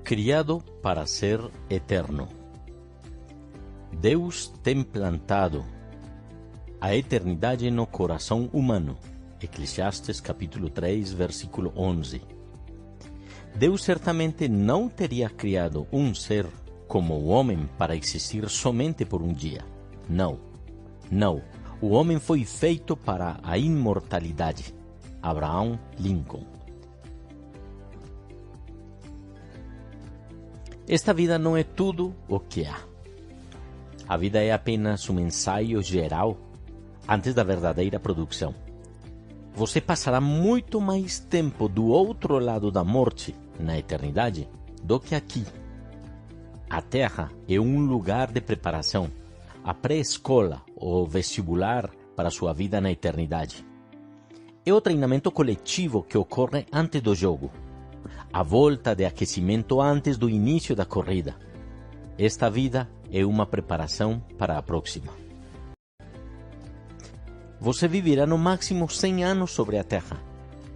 Criado para ser eterno. Deus tem plantado a eternidade no coração humano. Eclesiastes capítulo 3, versículo 11. Deus certamente não teria criado um ser como o homem para existir somente por um dia. Não. O homem foi feito para a imortalidade. Abraham Lincoln. Esta vida não é tudo o que há. A vida é apenas um ensaio geral antes da verdadeira produção. Você passará muito mais tempo do outro lado da morte, na eternidade, do que aqui. A Terra é um lugar de preparação, a pré-escola ou vestibular para sua vida na eternidade. É o treinamento coletivo que ocorre antes do jogo, a volta de aquecimento antes do início da corrida. Esta vida é uma preparação para a próxima. Você viverá no máximo 100 anos sobre a Terra,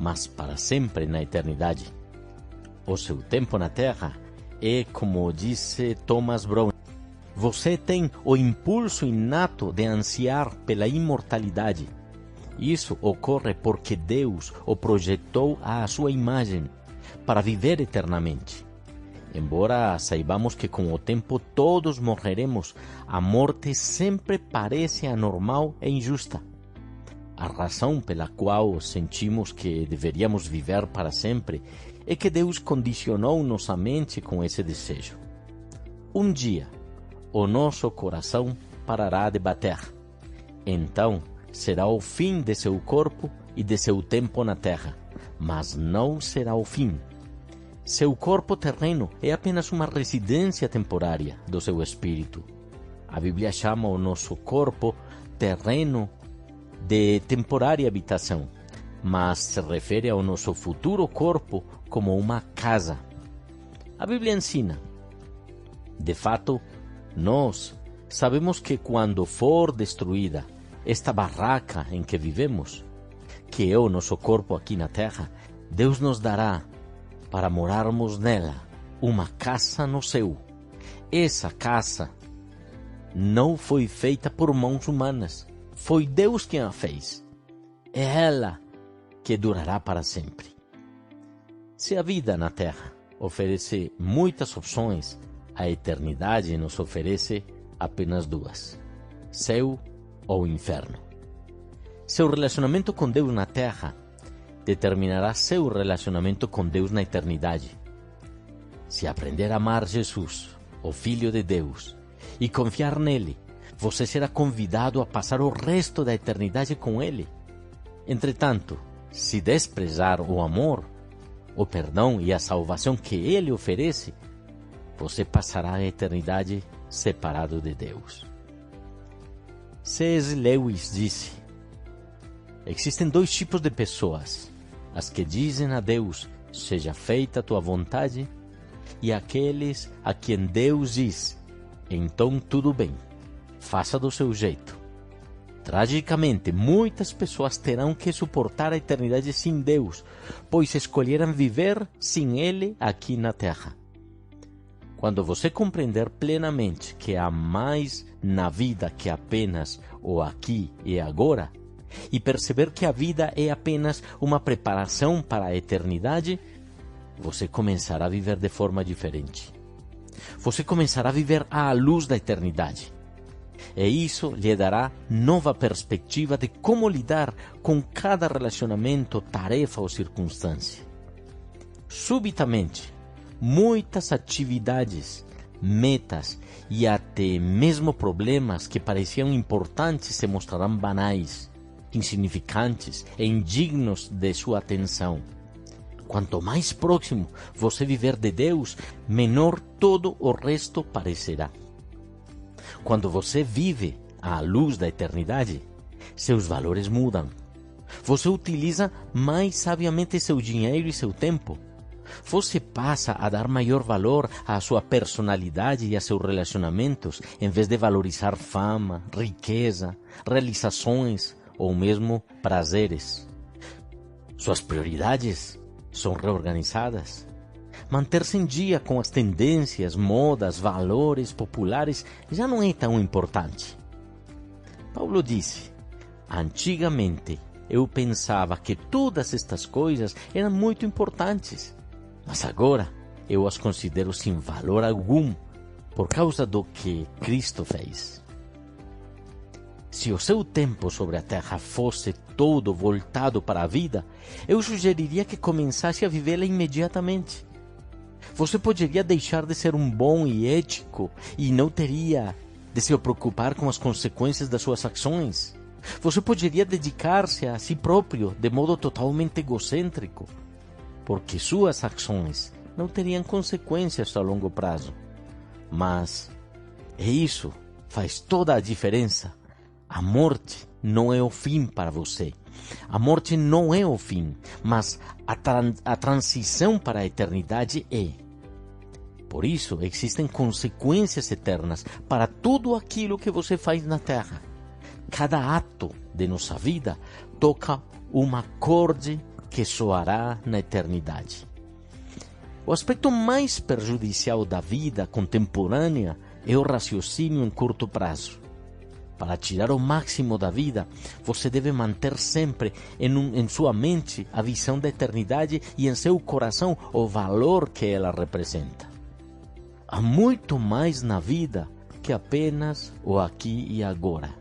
mas para sempre na eternidade. O seu tempo na Terra é, como disse Thomas Brown, você tem o impulso inato de ansiar pela imortalidade. Isso ocorre porque Deus o projetou à sua imagem para viver eternamente. Embora saibamos que com o tempo todos morreremos, a morte sempre parece anormal e injusta. A razão pela qual sentimos que deveríamos viver para sempre é que Deus condicionou nossa mente com esse desejo. Um dia, o nosso coração parará de bater. Então, será o fim de seu corpo e de seu tempo na terra, mas não será o fim. Seu corpo terreno é apenas uma residência temporária do seu espírito. A Bíblia chama o nosso corpo terreno de temporária habitação, mas se refere ao nosso futuro corpo como uma casa. A Bíblia ensina. De fato, nós sabemos que quando for destruída esta barraca em que vivemos, que é o nosso corpo aqui na terra, Deus nos dará, para morarmos nela, uma casa no céu. Essa casa não foi feita por mãos humanas. Foi Deus quem a fez. É ela que durará para sempre. Se a vida na Terra oferece muitas opções, a eternidade nos oferece apenas duas: céu ou inferno. Seu relacionamento com Deus na Terra determinará seu relacionamento com Deus na eternidade. Se aprender a amar Jesus, o Filho de Deus, e confiar nele, você será convidado a passar o resto da eternidade com ele. Entretanto, se desprezar o amor, o perdão e a salvação que ele oferece, você passará a eternidade separado de Deus. C.S. Lewis disse: existem dois tipos de pessoas: as que dizem a Deus, seja feita a tua vontade, e aqueles a quem Deus diz, então tudo bem, faça do seu jeito. Tragicamente, muitas pessoas terão que suportar a eternidade sem Deus, pois escolheram viver sem Ele aqui na Terra. Quando você compreender plenamente que há mais na vida que apenas o aqui e agora, e perceber que a vida é apenas uma preparação para a eternidade, você começará a viver de forma diferente. Você começará a viver à luz da eternidade. E isso lhe dará nova perspectiva de como lidar com cada relacionamento, tarefa ou circunstância. Subitamente, muitas atividades, metas e até mesmo problemas que pareciam importantes se mostrarão banais, insignificantes e indignos de sua atenção. Quanto mais próximo você viver de Deus, menor todo o resto parecerá. Quando você vive à luz da eternidade, seus valores mudam. Você utiliza mais sabiamente seu dinheiro e seu tempo. Você passa a dar maior valor à sua personalidade e a seus relacionamentos, em vez de valorizar fama, riqueza, realizações ou mesmo prazeres. Suas prioridades são reorganizadas. Manter-se em dia com as tendências, modas, valores populares já não é tão importante. Paulo disse: antigamente eu pensava que todas estas coisas eram muito importantes, mas agora eu as considero sem valor algum por causa do que Cristo fez. Se o seu tempo sobre a terra fosse todo voltado para a vida, eu sugeriria que começasse a vivê-la imediatamente. Você poderia deixar de ser um bom e ético e não teria de se preocupar com as consequências das suas ações. Você poderia dedicar-se a si próprio de modo totalmente egocêntrico, porque suas ações não teriam consequências a longo prazo. Mas isso faz toda a diferença. A morte não é o fim para você. A morte não é o fim, mas a transição para a eternidade é. Por isso, existem consequências eternas para tudo aquilo que você faz na terra. Cada ato de nossa vida toca uma acorde que soará na eternidade. O aspecto mais prejudicial da vida contemporânea é o raciocínio em curto prazo. Para tirar o máximo da vida, você deve manter sempre em sua mente a visão da eternidade e em seu coração o valor que ela representa. Há muito mais na vida que apenas o aqui e agora.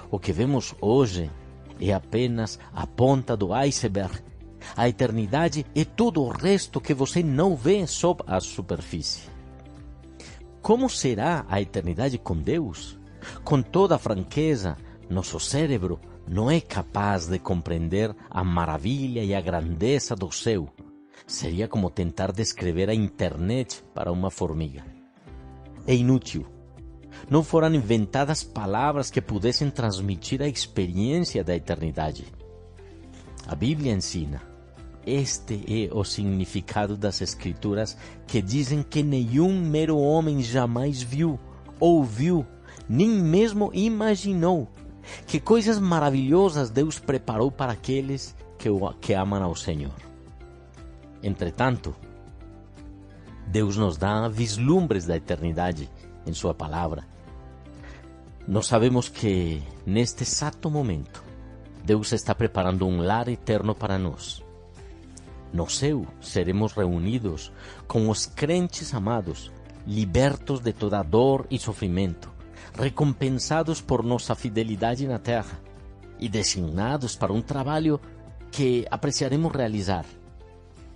O que vemos hoje é apenas a ponta do iceberg. A eternidade é todo o resto que você não vê sob a superfície. Como será a eternidade com Deus? Com toda franqueza, nosso cérebro não é capaz de compreender a maravilha e a grandeza do céu. Seria como tentar descrever a internet para uma formiga. É inútil. Não foram inventadas palavras que pudessem transmitir a experiência da eternidade. A Bíblia ensina. Este é o significado das Escrituras que dizem que nenhum mero homem jamais viu, ouviu, nem mesmo imaginou que coisas maravilhosas Deus preparou para aqueles que amam ao Senhor. Entretanto, Deus nos dá vislumbres da eternidade em sua palavra. Nós sabemos que, neste exato momento, Deus está preparando um lar eterno para nós. No céu, seremos reunidos com os crentes amados, libertos de toda dor e sofrimento, recompensados por nossa fidelidade na terra e designados para um trabalho que apreciaremos realizar.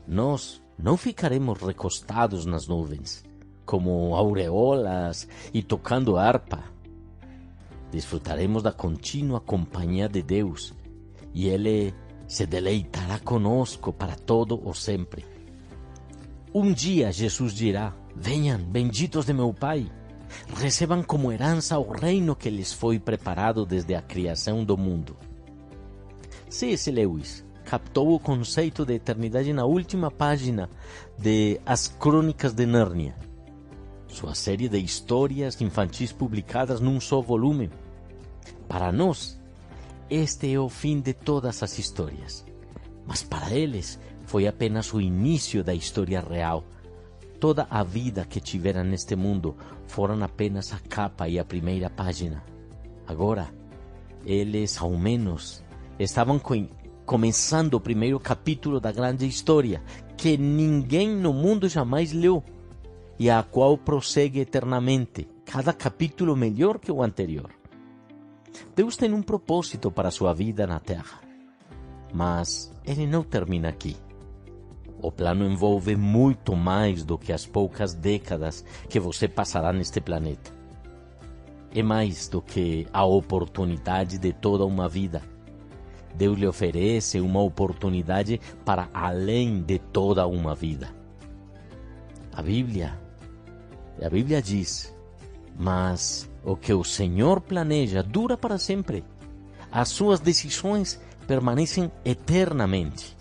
Nós não ficaremos recostados nas nuvens, como aureolas e tocando harpa. Desfrutaremos da contínua companhia de Deus e Ele se deleitará conosco para todo o sempre. Um dia Jesus dirá: venham, benditos de meu Pai, recebam como herança o reino que lhes foi preparado desde a criação do mundo. C.S. Lewis captou o conceito de eternidade na última página de As Crônicas de Nárnia, sua série de histórias infantis publicadas num só volume. Para nós, este é o fim de todas as histórias, mas para eles foi apenas o início da história real. Toda a vida que tiveram neste mundo foram apenas a capa e a primeira página. Agora, eles, ao menos, estavam começando o primeiro capítulo da grande história, que ninguém no mundo jamais leu, e a qual prossegue eternamente, cada capítulo melhor que o anterior. Deus tem um propósito para a sua vida na Terra, mas ele não termina aqui. O plano envolve muito mais do que as poucas décadas que você passará neste planeta. É mais do que a oportunidade de toda uma vida. Deus lhe oferece uma oportunidade para além de toda uma vida. A Bíblia diz: mas o que o Senhor planeja dura para sempre. As suas decisões permanecem eternamente.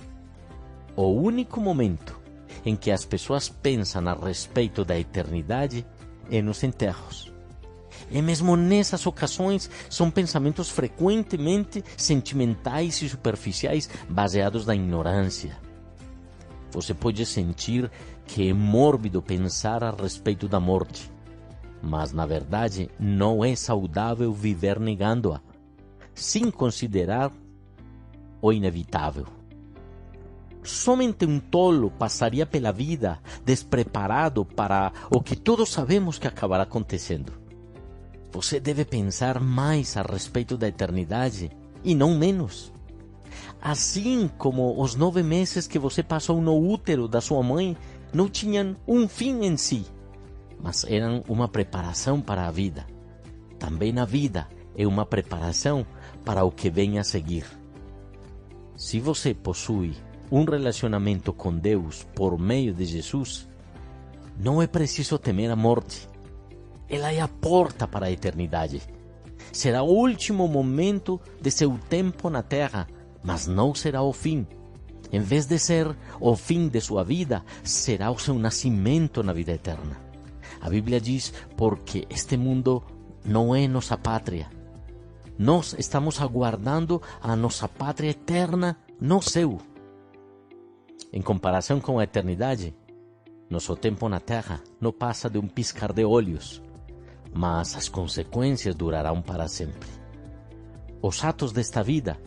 O único momento em que as pessoas pensam a respeito da eternidade é nos enterros. E mesmo nessas ocasiões são pensamentos frequentemente sentimentais e superficiais, baseados na ignorância. Você pode sentir que é mórbido pensar a respeito da morte, mas na verdade não é saudável viver negando-a, sem considerar o inevitável. Somente um tolo passaria pela vida despreparado para o que todos sabemos que acabará acontecendo. Você deve pensar mais a respeito da eternidade e não menos. Assim como os 9 meses que você passou no útero da sua mãe não tinham um fim em si, mas eram uma preparação para a vida. Também a vida é uma preparação para o que vem a seguir. Se você possui um relacionamento com Deus por meio de Jesus, não é preciso temer a morte. Ela é a porta para a eternidade. Será o último momento de seu tempo na terra, mas não será o fim. Em vez de ser o fim de sua vida, será o seu nascimento na vida eterna. A Bíblia diz, porque este mundo não é nossa pátria. Nós estamos aguardando a nossa pátria eterna no céu. Em comparação com a eternidade, nosso tempo na terra não passa de um piscar de olhos, mas as consequências durarão para sempre. Os atos desta vida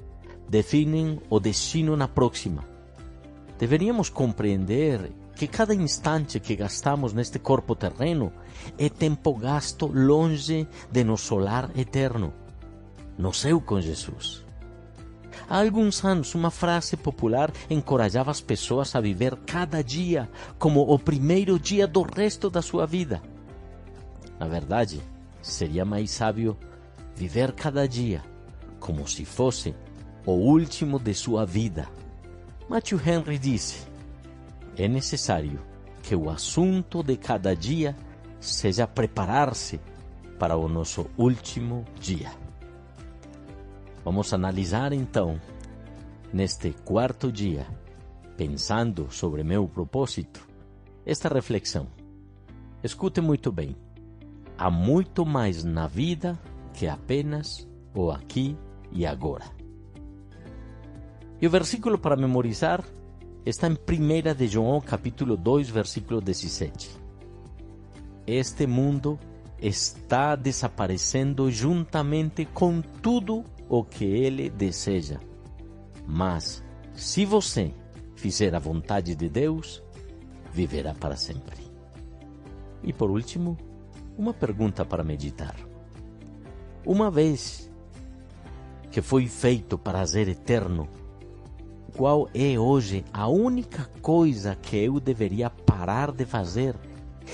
definem o destino na próxima. Deveríamos compreender que cada instante que gastamos neste corpo terreno é tempo gasto longe de nosso lar eterno, no céu com Jesus. Há alguns anos, uma frase popular encorajava as pessoas a viver cada dia como o primeiro dia do resto da sua vida. Na verdade, seria mais sábio viver cada dia como se fosse o último de sua vida. Matthew Henry disse: é necessário que o assunto de cada dia seja preparar-se para o nosso último dia. Vamos analisar então, neste quarto dia, pensando sobre meu propósito, esta reflexão. Escute muito bem. Há muito mais na vida que apenas o aqui e agora. E o versículo para memorizar está em 1 de João, capítulo 2, versículo 17. Este mundo está desaparecendo juntamente com tudo o que ele deseja. Mas, se você fizer a vontade de Deus, viverá para sempre. E por último, uma pergunta para meditar. Uma vez que foi feito para ser eterno, qual é hoje a única coisa que eu deveria parar de fazer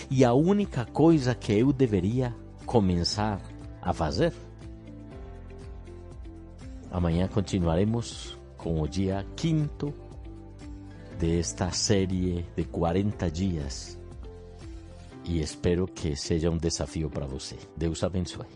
e a única coisa que eu deveria começar a fazer? Amanhã continuaremos com o dia 5º desta série de 40 dias. E espero que seja um desafio para você. Deus abençoe.